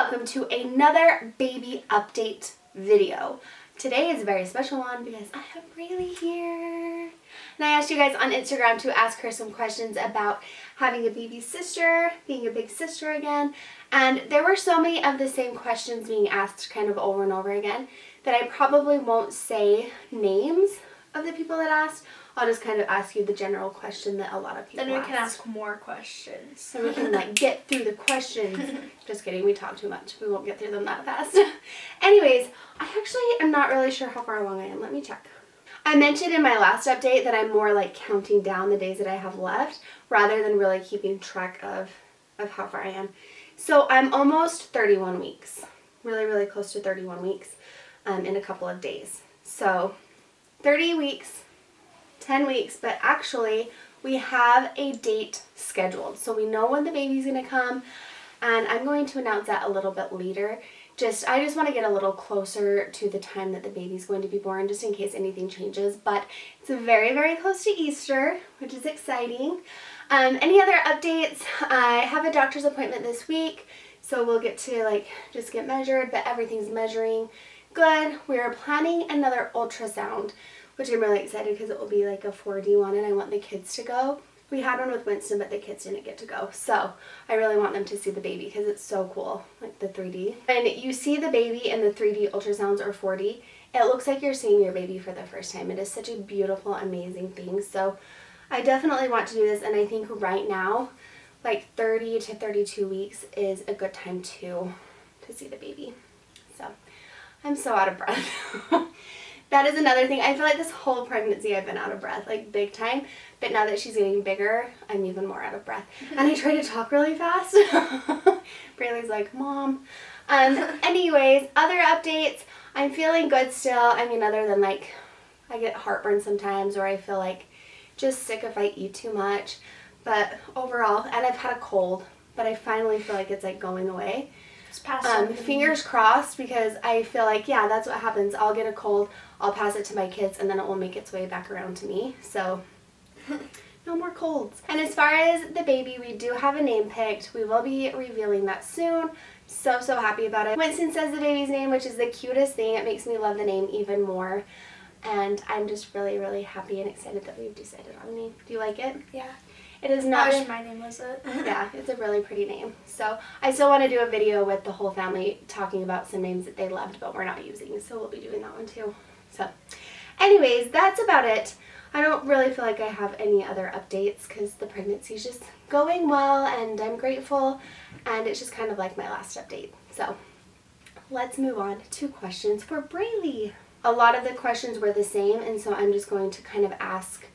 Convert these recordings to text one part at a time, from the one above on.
welcome to another baby update video. Today is a very special one because I have Braylee here. And I asked you guys on Instagram to ask her some questions about having a baby sister, being a big sister again. And there were so many of the same questions being asked kind of over and over again that I probably won't say names of the people that asked. I'll just kind of ask you the general question that a lot of people ask. Then we can ask more questions. So we can get through the questions. Just kidding, we talk too much. We won't get through them that fast. Anyways, I actually am not really sure how far along I am. Let me check. I mentioned in my last update that I'm more counting down the days that I have left rather than really keeping track of how far I am. So I'm almost 31 weeks. Really, really close to 31 weeks in a couple of days. So 30 weeks. 10 weeks, but actually we have a date scheduled. So we know when the baby's going to come, and I'm going to announce that a little bit later. I just want to get a little closer to the time that the baby's going to be born, just in case anything changes. But it's very, very close to Easter, which is exciting. Any other updates? I have a doctor's appointment this week, so we'll get to just get measured, but everything's measuring good. We are planning another ultrasound, which I'm really excited because it will be a 4D one, and I want the kids to go. We had one with Winston, but the kids didn't get to go. So I really want them to see the baby because it's so cool, the 3D. And you see the baby in the 3D ultrasounds or 4D, it looks like you're seeing your baby for the first time. It is such a beautiful, amazing thing. So I definitely want to do this, and I think right now, 30 to 32 weeks is a good time to see the baby. So I'm so out of breath. That is another thing. I feel like this whole pregnancy I've been out of breath, big time. But now that she's getting bigger, I'm even more out of breath. And I try to talk really fast. Braylee's like, Mom. Anyways, other updates. I'm feeling good still. I mean, other than I get heartburn sometimes, or I feel just sick if I eat too much. But overall, and I've had a cold, but I finally feel like it's going away. Fingers crossed, because I feel yeah, that's what happens. I'll get a cold, I'll pass it to my kids, and then it will make its way back around to me. So no more colds. And as far as the baby, we do have a name picked. We will be revealing that soon. So happy about it. Winston says the baby's name, which is the cutest thing. It makes me love the name even more. And I'm just really, really happy and excited that we've decided on a name. Do you like it? Yeah. It is not. I wish my name was it. Yeah, it's a really pretty name. So I still want to do a video with the whole family talking about some names that they loved, but we're not using. So we'll be doing that one too. So anyways, that's about it. I don't really feel like I have any other updates because the pregnancy is just going well, and I'm grateful. And it's just kind of like my last update. So let's move on to questions for Braylee. A lot of the questions were the same, and so I'm just going to kind of ask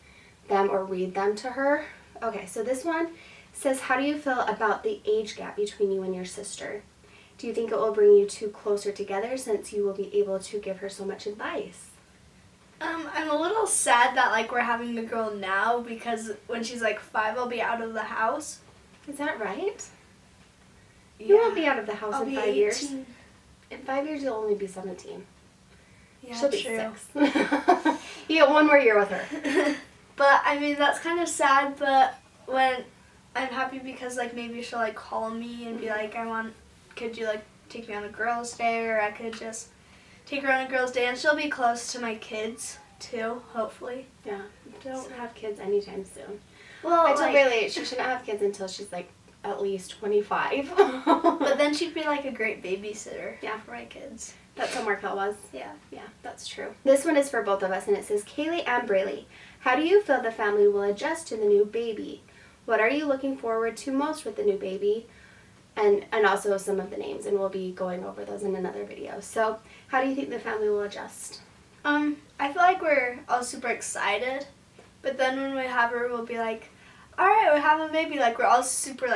them or read them to her. Okay, so this one says, how do you feel about the age gap between you and your sister? Do you think it will bring you two closer together since you will be able to give her so much advice? I'm a little sad that we're having the girl now, because when she's 5, I'll be out of the house. Is that right? Yeah. You won't be out of the house in 5 18. years. In 5 years, you'll only be 17. Yeah, She'll be true. 6. You get one more year with her. But I mean, that's kind of sad, but when I'm happy because maybe she'll call me and be could you take me on a girls' day, or I could just take her on a girls' day, and she'll be close to my kids too, hopefully. Yeah, don't have kids anytime soon. Well, I told Braylee she shouldn't have kids until she's at least 25. But then she'd be a great babysitter. Yeah, for my kids. That's what Markel was. Yeah. Yeah, that's true. This one is for both of us, and it says, Kayli and Braylee, how do you feel the family will adjust to the new baby? What are you looking forward to most with the new baby? And also some of the names, and we'll be going over those in another video. So how do you think the family will adjust? I feel we're all super excited, but then when we have her, we'll be all right, we have a baby. We're all super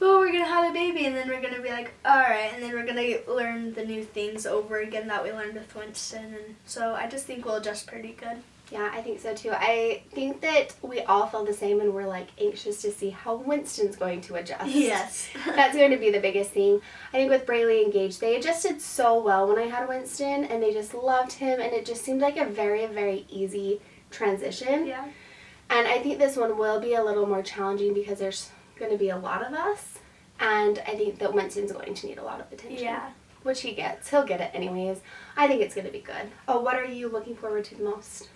well, we're going to have a baby, and then we're going to be all right, and then we're going to learn the new things over again that we learned with Winston, and so I just think we'll adjust pretty good. Yeah, I think so too. I think that we all feel the same, and we're anxious to see how Winston's going to adjust. Yes. That's going to be the biggest thing. I think with Braylee and Gage, they adjusted so well when I had Winston, and they just loved him, and it just seemed like a very, very easy transition. Yeah. And I think this one will be a little more challenging because there's going to be a lot of us, And I think that Winston's going to need a lot of attention. Yeah. Which he gets. He'll get it anyways. I think it's going to be good. Oh, what are you looking forward to the most?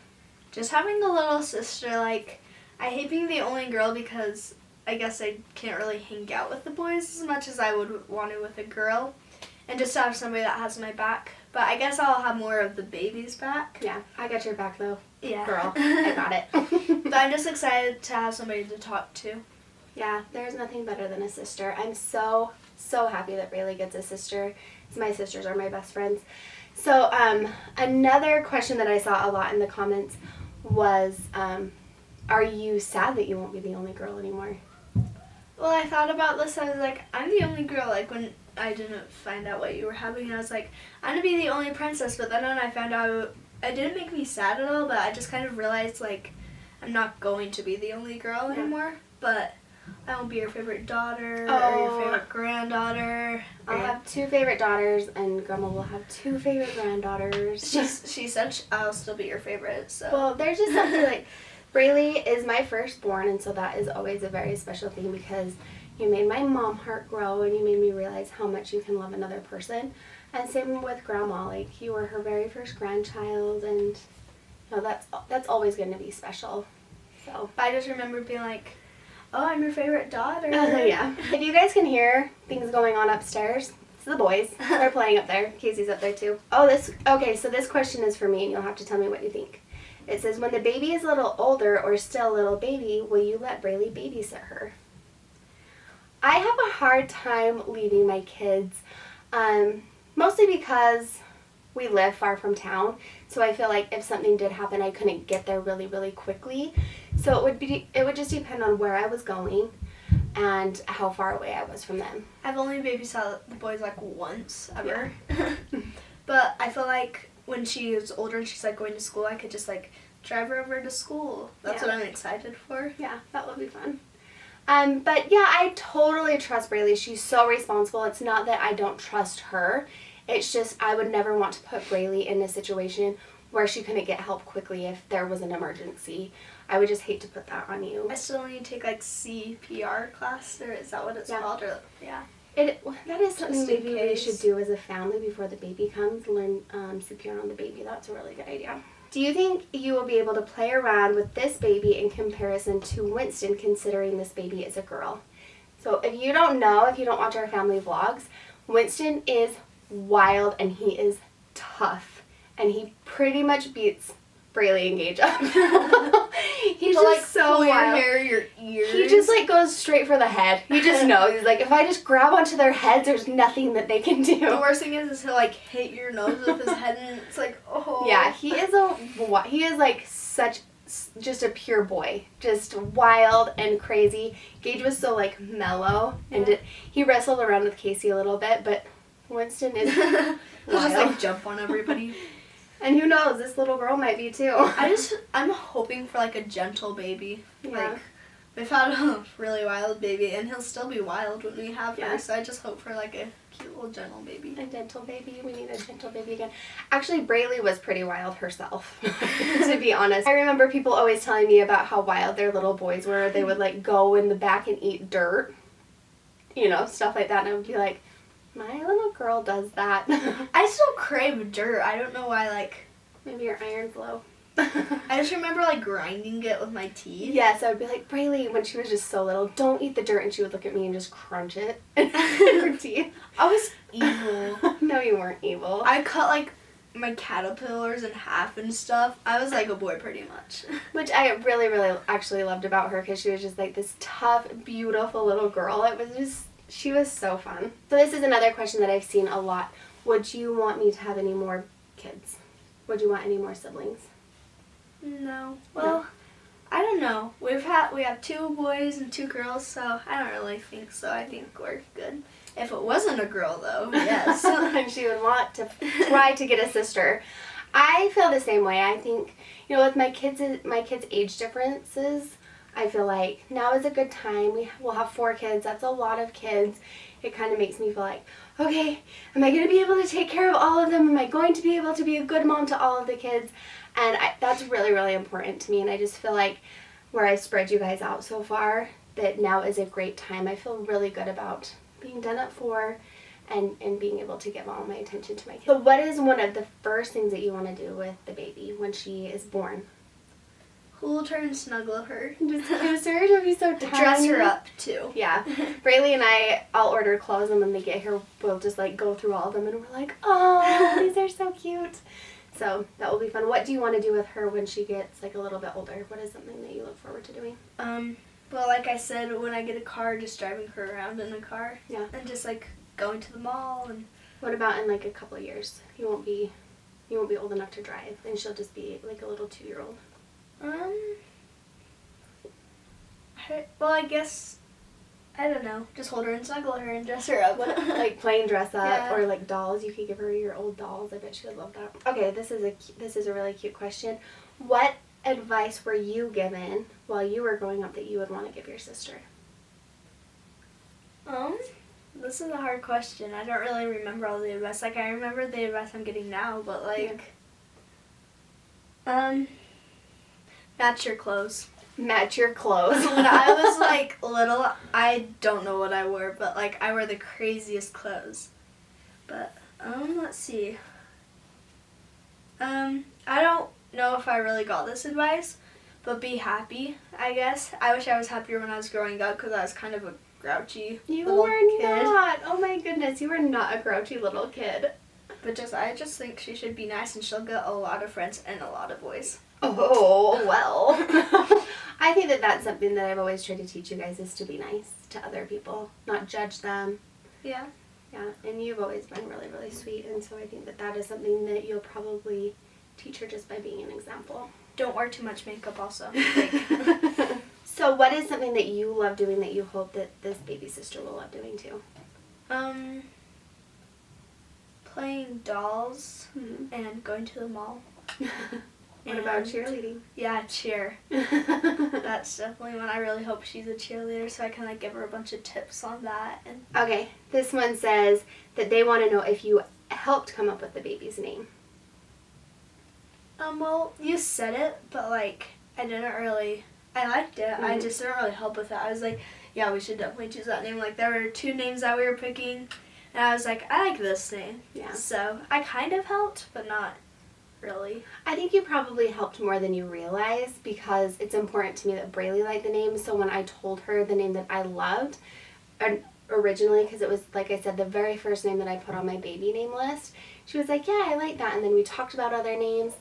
Just having a little sister. Like, I hate being the only girl because I guess I can't really hang out with the boys as much as I would want to with a girl. And just to have somebody that has my back. But I guess I'll have more of the baby's back. Yeah, I got your back though. Yeah. Girl, I got it. But I'm just excited to have somebody to talk to. Yeah, there's nothing better than a sister. I'm so happy that Braylee gets a sister. My sisters are my best friends. So another question that I saw a lot in the comments was, are you sad that you won't be the only girl anymore? Well, I thought about this. I was like, I'm the only girl. Like, when I didn't find out what you were having, I was like, I'm going to be the only princess. But then when I found out, it didn't make me sad at all, but I just kind of realized, like, I'm not going to be the only girl anymore. But I won't be your favorite daughter or your favorite granddaughter. I'll have 2 favorite daughters, and Grandma will have 2 favorite granddaughters. She said I'll still be your favorite. So. Well, there's just something like, Braylee is my firstborn, and so that is always a very special thing because you made my mom heart grow, and you made me realize how much you can love another person. And same with Grandma, like, you were her very first grandchild, and you know, that's always going to be special. So I just remember being like, oh, I'm your favorite daughter. Yeah. If you guys can hear things going on upstairs, it's the boys. They're playing up there. Casey's up there too. Okay, so this question is for me, and you'll have to tell me what you think. It says, when the baby is a little older or still a little baby, will you let Braylee babysit her? I have a hard time leaving my kids, mostly because we live far from town. So I feel like if something did happen, I couldn't get there really, really quickly. So it would just depend on where I was going and how far away I was from them. I've only babysat the boys like once ever. Yeah. But I feel like when she is older and she's like going to school, I could just like drive her over to school. That's what I'm excited for. Yeah, that would be fun. But yeah, I totally trust Braylee. She's so responsible. It's not that I don't trust her. It's just I would never want to put Braylee in a situation where she couldn't get help quickly if there was an emergency. I would just hate to put that on you. I still need to take like CPR class, or is that what it's called? Or, yeah. That is something maybe we should do as a family before the baby comes, learn CPR on the baby. That's a really good idea. Do you think you will be able to play around with this baby in comparison to Winston, considering this baby is a girl? So if you don't know, if you don't watch our family vlogs, Winston is wild and he is tough. And he pretty much beats Braylee and Gage up. He's just like, so your wild. hair, your ears. He just like goes straight for the head. He just knows. He's like, if I just grab onto their heads, there's nothing that they can do. The worst thing is he'll like hit your nose with his head, and it's like, oh. Yeah, he is like such just a pure boy, just wild and crazy. Gage was so like mellow, and he wrestled around with Casey a little bit, but Winston is he'll just like jump on everybody. And who knows, this little girl might be too. I'm hoping for like a gentle baby. Yeah. Like, we've had a really wild baby, and he'll still be wild when we have her, so I just hope for like a cute little gentle baby. A gentle baby. We need a gentle baby again. Actually, Braylee was pretty wild herself, to be honest. I remember people always telling me about how wild their little boys were. They would like go in the back and eat dirt, you know, stuff like that, and I would be like, my little girl does that. I still crave dirt. I don't know why, like... Maybe your iron's low. I just remember, like, grinding it with my teeth. Yes, I would be like, Braylee, when she was just so little, don't eat the dirt, and she would look at me and just crunch it in her teeth. I was evil. No, you weren't evil. I cut, like, my caterpillars in half and stuff. I was like a boy pretty much. Which I really, really actually loved about her, because she was just, like, this tough, beautiful little girl. It was just... She was so fun. So this is another question that I've seen a lot. Would you want me to have any more kids? Would you want any more siblings? No. Well, I don't know. We have 2 boys and 2 girls, so I don't really think so. I think we're good. If it wasn't a girl, though, yes. And she would want to try to get a sister. I feel the same way. I think, you know, with my kids' age differences, I feel like now is a good time. We'll have 4 kids. That's a lot of kids. It kind of makes me feel like, okay, am I going to be able to take care of all of them? Am I going to be able to be a good mom to all of the kids? And that's really, really important to me. And I just feel like where I spread you guys out so far, that now is a great time. I feel really good about being done at 4 and being able to give all my attention to my kids. So what is one of the first things that you want to do with the baby when she is born? Hold her and snuggle her. Just kiss her. She'll be so tiny. Dress her up too. Yeah. Braylee and I'll order clothes, and when they get here, we'll just like go through all of them, and we're like, oh, these are so cute. So that will be fun. What do you want to do with her when she gets like a little bit older? What is something that you look forward to doing? Well, like I said, when I get a car, just driving her around in a car. Yeah. And just like going to the mall and. What about in like a couple of years? You won't be old enough to drive, and she'll just be like a little 2-year-old. Well, I guess, I don't know. Just hold her and snuggle her and dress her up. Like plain dress up, Yeah. or like dolls. You could give her your old dolls. I bet she would love that. Okay, this is a really cute question. What advice were you given while you were growing up that you would want to give your sister? This is a hard question. I don't really remember all the advice. Like, I remember the advice I'm getting now, but like, match your clothes. Match your clothes. When I was like little, I don't know what I wore, but like I wore the craziest clothes. But let's see. I don't know if I really got this advice, but be happy, I guess. I wish I was happier when I was growing up because I was kind of a grouchy little kid. Not. Oh my goodness, you were not a grouchy little kid. But I just think she should be nice, and she'll get a lot of friends and a lot of boys. Oh, well. I think that that's something that I've always tried to teach you guys, is to be nice to other people, not judge them. Yeah. Yeah, and you've always been really, really sweet, and so I think that that is something that you'll probably teach her just by being an example. Don't wear too much makeup also. So what is something that you love doing that you hope that this baby sister will love doing too? Playing dolls Mm-hmm. and going to the mall. What about cheerleading? Yeah, cheer. That's definitely one. I really hope she's a cheerleader, so I can like give her a bunch of tips on that. And Okay, this one says that they want to know if you helped come up with the baby's name. well, you said it, but like I liked it. I just didn't really help with it. I was like, yeah, we should definitely choose that name. Like there were 2 names that we were picking, and I was like, I like this name. Yeah. So I kind of helped, but not really. I think you probably helped more than you realize, because it's important to me that Braylee liked the name. So when I told her the name that I loved, originally, because it was, like I said, the very first name that I put on my baby name list, she was like, yeah, I like that. And then we talked about other names.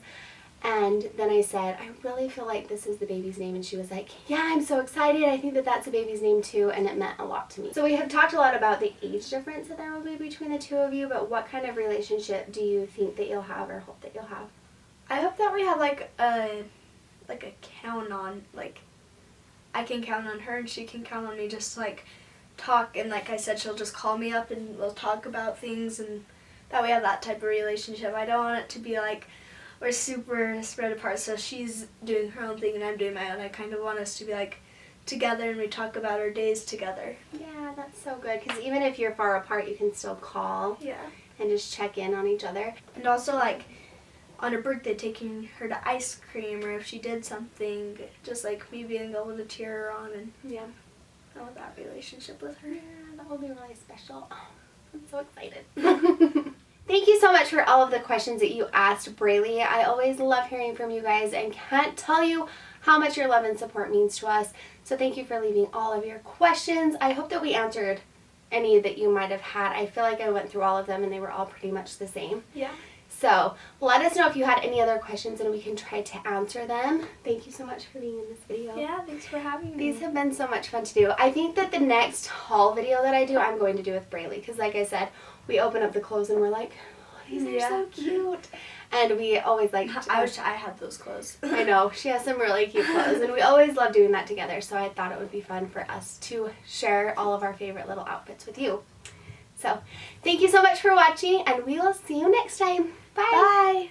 And then I said, I really feel like this is the baby's name. And she was like, yeah, I'm so excited. I think that that's a baby's name too. And it meant a lot to me. So we have talked a lot about the age difference that there will be between the 2 of you. But what kind of relationship do you think that you'll have, or hope that you'll have? I hope that we have like a count on, like I can count on her and she can count on me, just to, like talk, and like I said, she'll just call me up and we'll talk about things, and that we have that type of relationship. I don't want it to be like we're super spread apart, so she's doing her own thing and I'm doing my own. I kind of want us to be like together and we talk about our days together. Yeah, that's so good, because even if you're far apart, you can still call and just check in on each other. And also like on her birthday, taking her to ice cream, or if she did something, just like me being able to cheer her on, and I want that relationship with her. Yeah, that will be really special. Oh, I'm so excited. Thank you so much for all of the questions that you asked Braylee. I always love hearing from you guys and can't tell you how much your love and support means to us. So thank you for leaving all of your questions. I hope that we answered any that you might have had. I feel like I went through all of them and they were all pretty much the same. Yeah. So let us know if you had any other questions and we can try to answer them. Thank you so much for being in this video. Yeah, thanks for having me. These have been so much fun to do. I think that the next haul video that I do, I'm going to do with Braylee, because like I said, we open up the clothes and we're like, oh, these are so cute. And we always like to, I wish I had those clothes. I know, she has some really cute clothes, and we always love doing that together, so I thought it would be fun for us to share all of our favorite little outfits with you. So, thank you so much for watching, and we will see you next time. Bye! Bye!